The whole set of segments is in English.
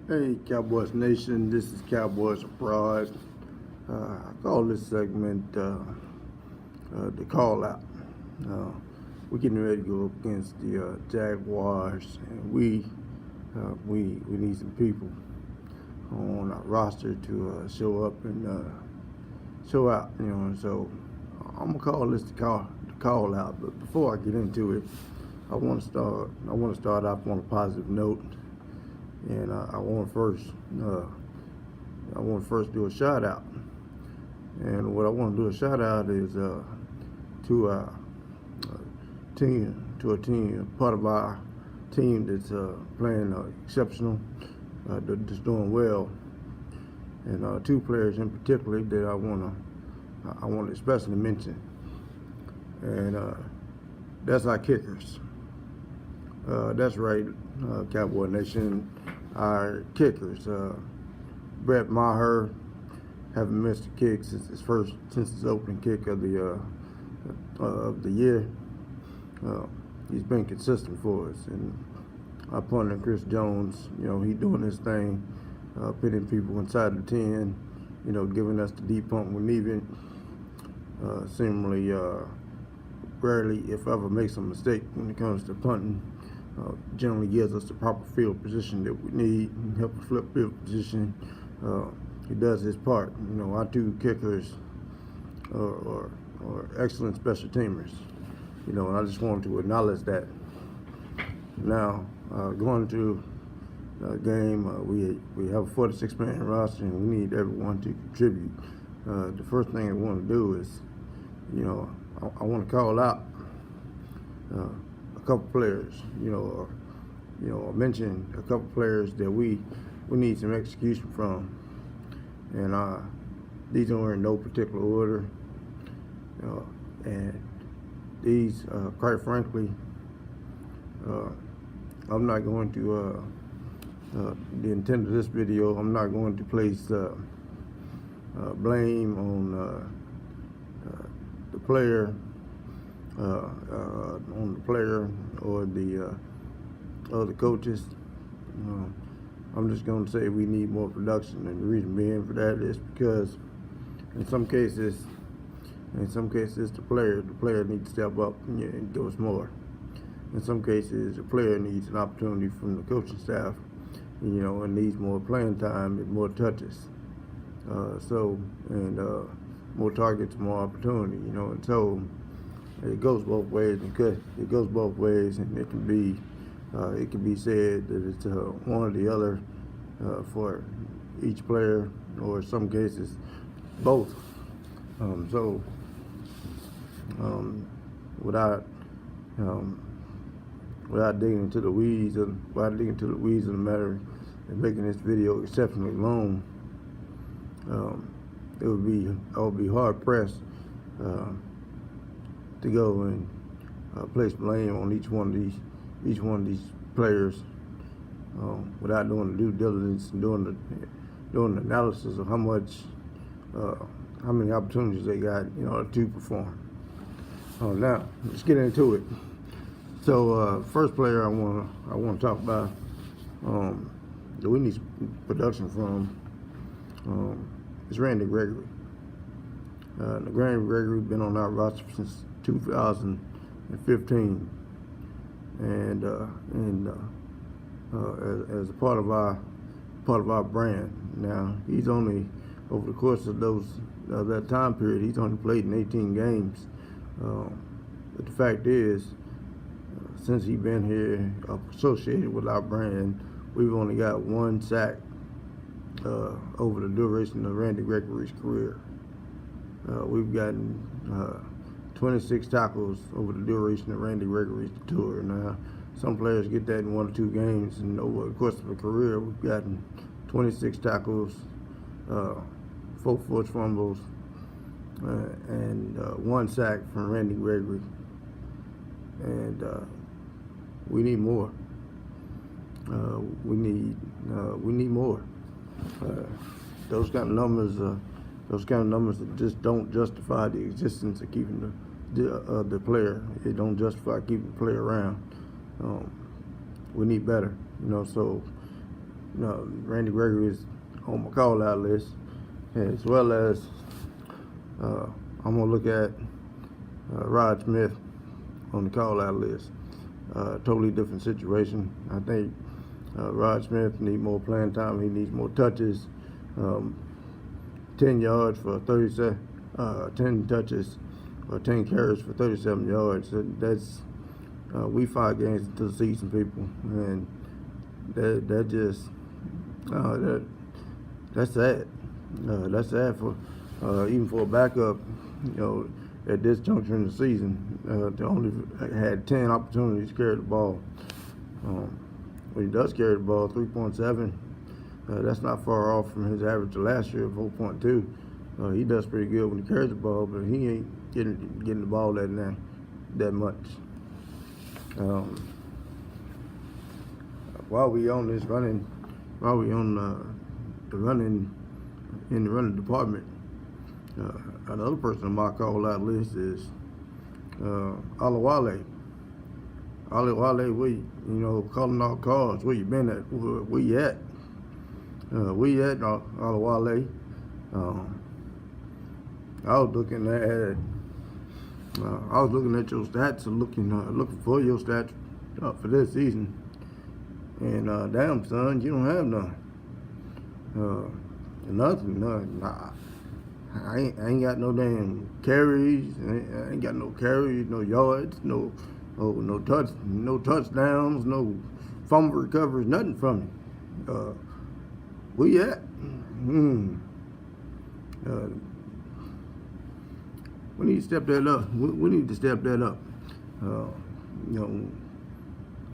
Hey, Cowboys Nation, this is Cowboys Abroad. I call this segment the call out. We're getting ready to go up against the Jaguars, and we need some people on our roster to show up and show out. So I'm gonna call this the call out. But before I get into it, I want to start off on a positive note. And I want to first do a shout out. And what I want to do a shout out is to a team, part of our team that's playing exceptional, that's doing well, and two players in particular that I want to especially mention, and that's our kickers. That's right, Cowboy Nation. Our kickers, Brett Maher, haven't missed a kick since his opening kick of the year. He's been consistent for us, and our punter Chris Jones, he's doing his thing, pitting people inside the 10, giving us the deep pump we need it. Seemingly, rarely, if ever, makes a mistake when it comes to punting. Generally gives us the proper field position that we need and help us flip field position. He does his part. Our two kickers are excellent special teamers. And I just wanted to acknowledge that. Now, going to the game, we have a 46-man roster, and we need everyone to contribute. The first thing I want to do is, I want to call out a couple players, or mention a couple players that we need some execution from, and these are in no particular order, and these, quite frankly, I'm not going to, the intent of this video, I'm not going to place blame on the player. On the player or the other coaches. I'm just going to say we need more production, and the reason being for that is because in some cases the player needs to step up and give us more. In some cases the player needs an opportunity from the coaching staff, and needs more playing time and more touches. More targets, more opportunity, and so it goes both ways, it goes both ways, and it can be said that it's one or the other for each player, or in some cases both. Without digging into the weeds of the matter and making this video exceptionally long, I would be hard pressed to go and place blame on each one of these players without doing the due diligence and doing the analysis of how many opportunities they got, to perform. Now let's get into it. So first player I want to talk about that we need production from is Randy Gregory. Randy Gregory been on our roster since 2015, and as a part of our brand. Now he's only, over the course of that time period, he's only played in 18 games. But the fact is, since he's been here associated with our brand, we've only got one sack over the duration of Randy Gregory's career. We've gotten 26 tackles over the duration of Randy Gregory's tour. Now, some players get that in 1 or 2 games, and over the course of a career, we've gotten 26 tackles, 4 forced fumbles, and 1 sack from Randy Gregory. And we need more. We need more. Those kind of numbers that just don't justify the existence of keeping the player. It don't justify keeping the player around. We need better, So Randy Gregory is on my call-out list, as well as I'm gonna look at Rod Smith on the call-out list. Totally different situation. I think Rod Smith needs more playing time. He needs more touches. 10 yards for 10 touches or 10 carries for 37 yards. That's we 5 games into the season, people, and that just that's sad. That's sad for even for a backup. At this juncture in the season, they only had 10 opportunities to carry the ball. When he does carry the ball, 3.7. That's not far off from his average of last year of 4.2. He does pretty good when he carries the ball, but he ain't getting the ball that much. While we on the running department, another person on my call-out list is Olawale. Olawale, calling out calls. Where you been at? Where you at? Olawale. I was looking at your stats and looking for your stats for this season, and damn son, you don't have none. Nothing. Nah. I ain't got no damn carries. I ain't got no carries, no yards, no touchdowns, no fumble recoveries, nothing from me. Where you at? We need to step that up. We need to step that up.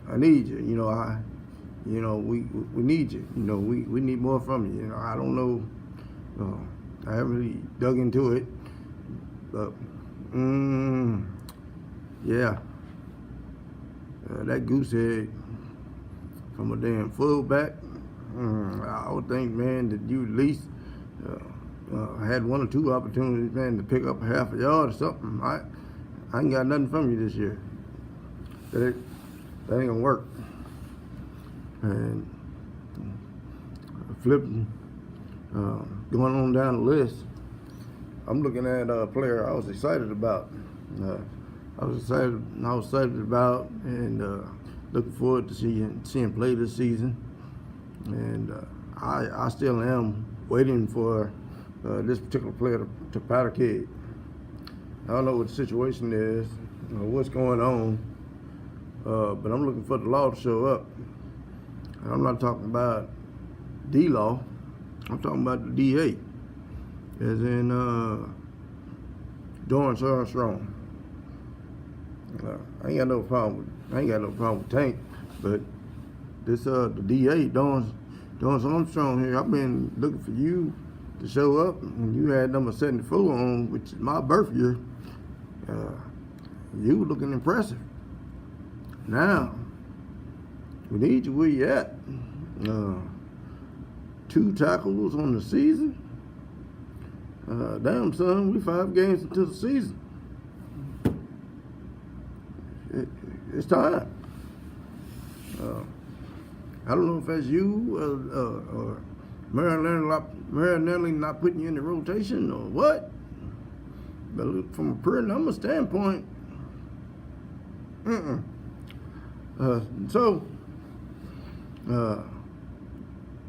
I need you. We need you. We need more from you. I don't know. I haven't really dug into it, but yeah, that goose egg from a damn fullback. I would think, man, that you at least had 1 or 2 opportunities, man, to pick up a half a yard or something. I ain't got nothing from you this year. That ain't gonna work. And flipping, going on down the list, I'm looking at a player I was excited about. I was excited about and looking forward to seeing play this season. And I still am waiting for this particular player to powder keg. I don't know what the situation is, what's going on, but I'm looking for the law to show up. I'm not talking about D-Law. I'm talking about the DA, as in Dorrance Armstrong. I ain't got no problem with Tank, but this the DA, Dorrance Armstrong here. I've been looking for you to show up, and you had number 74 on, which is my birth year. You were looking impressive. Now we need you where you at. 2 tackles on the season. Damn son, we 5 games into the season. It's time. I don't know if that's you or Marinelli not putting you in the rotation or what. But look, from a pure number standpoint,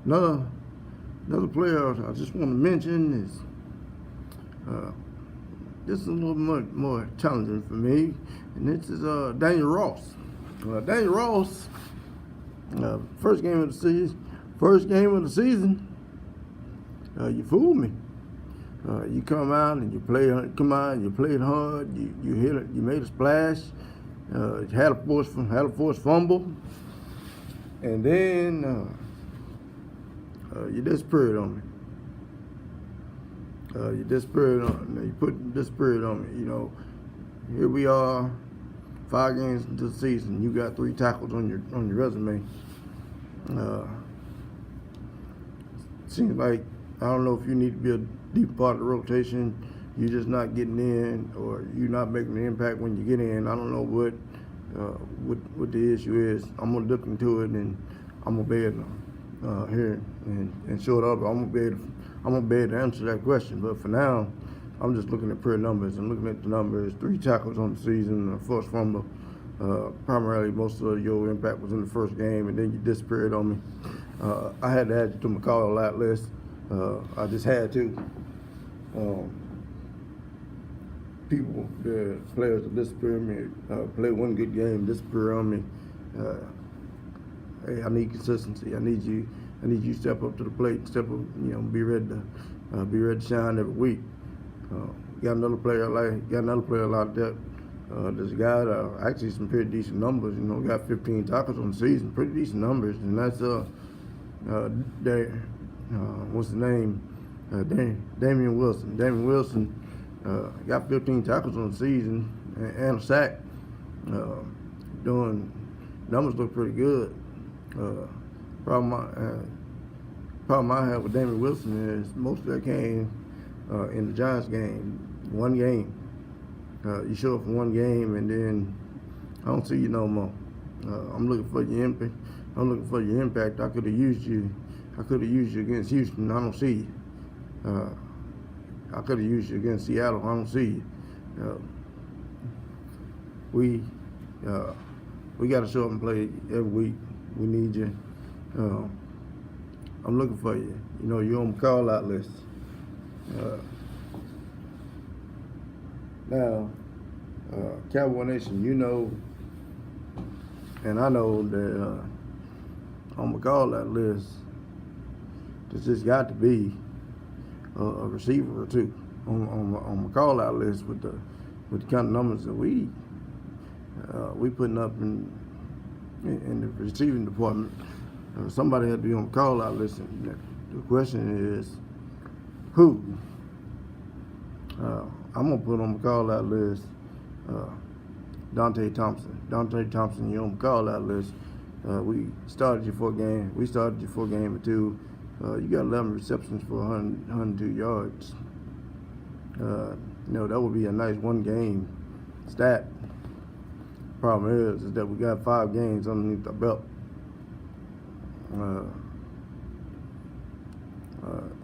another player I just want to mention is this is a little more challenging for me, and this is Daniel Ross. Daniel Ross, first game of the season, you fooled me. You come out and you played hard. You hit it. You made a splash. Had a forced fumble, and then you disappeared on me. You put disappeared on me. Here we are, 5 games into the season. You got 3 tackles on your resume. Seems like, I don't know if you need to be a deep part of the rotation. You're just not getting in, or you're not making an impact when you get in. I don't know what the issue is. I'm gonna look into it, and I'm gonna be here and short up. I'm gonna be able to answer that question. But for now, I'm just looking at pure numbers. I'm looking at the numbers: 3 tackles on the season, a forced fumble. Primarily, most of your impact was in the first game, and then you disappeared on me. I had to add you to my CallOut list. I just had to. The players that disappear on me, play one good game, disappear on me. Hey, I need consistency. I need you to step up to the plate, step up, be ready to shine every week. Got another player like that. There's a guy that actually some pretty decent numbers. Got 15 tackles on the season, pretty decent numbers, and that's what's the name? Damian Wilson. Damian Wilson got 15 tackles on the season and a sack. Doing numbers look pretty good. Problem I have with Damian Wilson is most of that came in the Giants game. One game. You show up for one game and then I don't see you no more. I'm looking for your impact. I could have used you against Houston. I don't see you. I could have used you against Seattle. I don't see you. We got to show up and play every week. We need you. I'm looking for you. You're on my CallOut list. Now, Cowboy Nation, and I know that on my CallOut list, there's just got to be a receiver or two on my CallOut list with the kind of numbers that we putting up in the receiving department. Somebody had to be on the CallOut list. The question is, who? I'm gonna put on the CallOut list Dante Thompson. Dante Thompson, you're on the CallOut list. We started you for a game or two. You got 11 receptions for 102 yards. That would be a nice one game stat. Problem is that we got 5 games underneath our belt.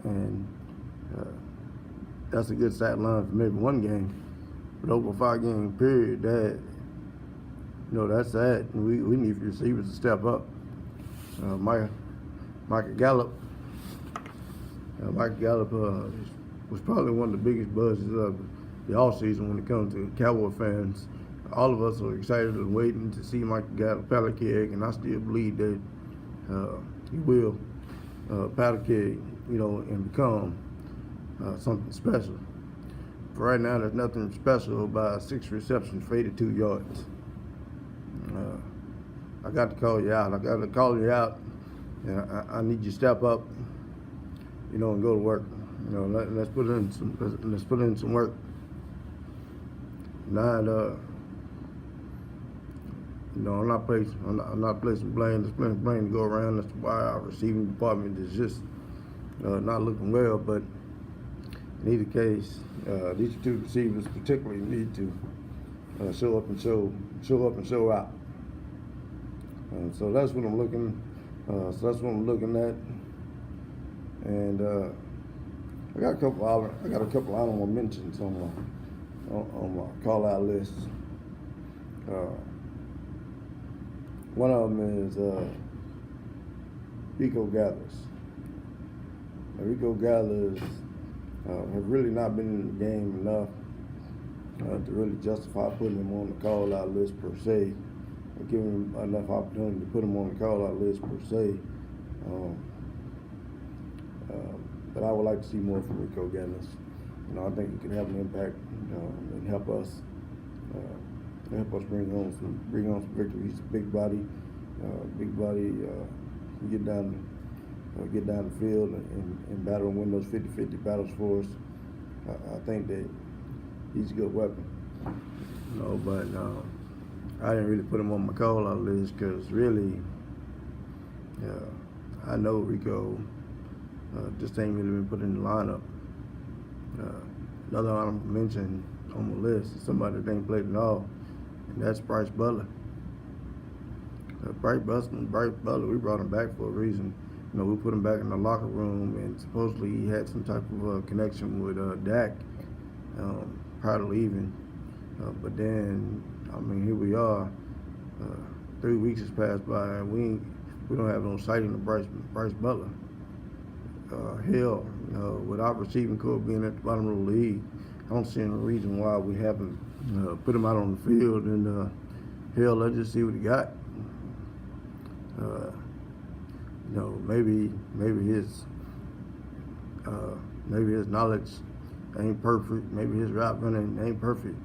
And that's a good stat line for maybe one game. But over a 5-game period, that's sad. We need receivers to step up. Michael Gallup was probably one of the biggest buzzes of the offseason when it comes to Cowboy fans. All of us are excited and waiting to see Michael Gallup powder keg, and I still believe that he will powder keg, and become something special. For right now, there's nothing special about 6 receptions for 82 yards. I got to call you out. And I need you to step up, and go to work. Let's put in some work. I'm not placing blame. There's plenty of blame to go around. That's why our receiving department is just not looking well. But in either case, these 2 receivers particularly need to show up and show out. So that's what I'm looking. At. And I got a couple honorable mentions on my CallOut list. One of them is Rico Gathers. Rico Gathers have really not been in the game enough to really justify putting him on the CallOut list per se, or giving him enough opportunity to put him on the CallOut list per se. But I would like to see more from Rico Gathers. I think he can have an impact and help us bring on some victories. He's a big body, get down the field and battle and win those 50-50 battles for us. I think that he's a good weapon. But I didn't really put him on my CallOut list because really, I know Rico just ain't really been put in the lineup. Another honorable mention on my list is somebody that ain't played at all, and that's Bryce Butler. Bryce Butler, we brought him back for a reason. we put him back in the locker room, and supposedly he had some type of connection with Dak prior to leaving. But then, I mean, here we are. 3 weeks has passed by, and we don't have no sighting of Bryce Butler. Hell, with our receiving core being at the bottom of the league, I don't see any reason why we haven't put him out on the field. And hell, let's just see what he got. Maybe his knowledge ain't perfect. Maybe his route running ain't perfect.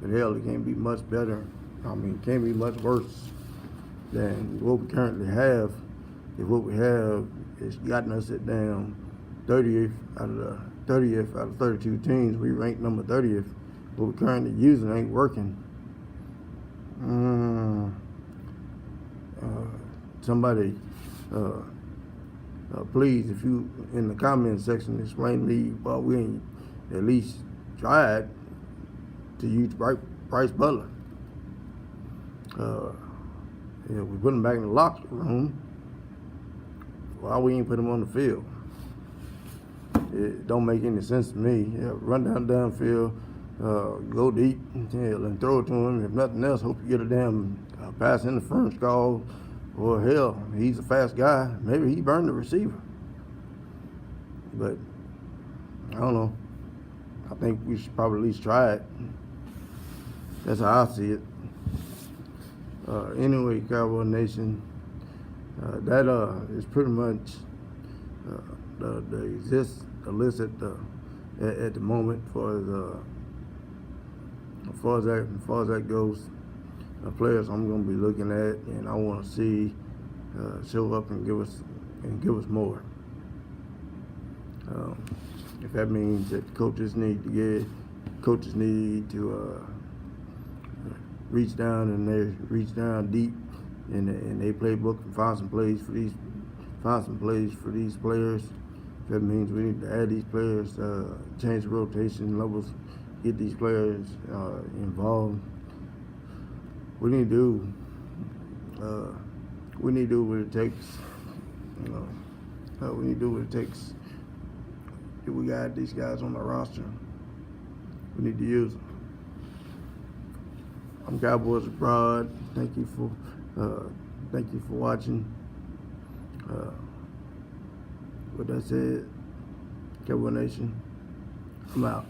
But hell, it can't be much better. I mean, it can't be much worse than what we currently have. If what we have is gotten us at down 30th out of 32 teams, we rank number 30th. What we're currently using ain't working. Somebody, please, if you in the comment section, explain to me why we ain't at least tried to use Bryce Butler. We put him back in the locker room. Why we ain't put him on the field? It don't make any sense to me. Run downfield, go deep, and throw it to him. If nothing else, hope you get a damn pass interference call. Or hell, he's a fast guy. Maybe he burned the receiver. But I don't know. I think we should probably at least try it. That's how I see it. Anyway, Cowboy Nation, that is pretty much the list at the moment as far as that goes. The players I'm going to be looking at, and I want to see show up and give us more. If that means that coaches need to reach down deep in their playbook and find some plays for these players. If that means we need to add these players, change the rotation levels, get these players involved. We need to do what it takes. We need to do what it takes. If we got these guys on the roster, we need to use them. I'm Cowboys Abroad. Thank you for watching. With that said, Cowboy Nation, I'm out.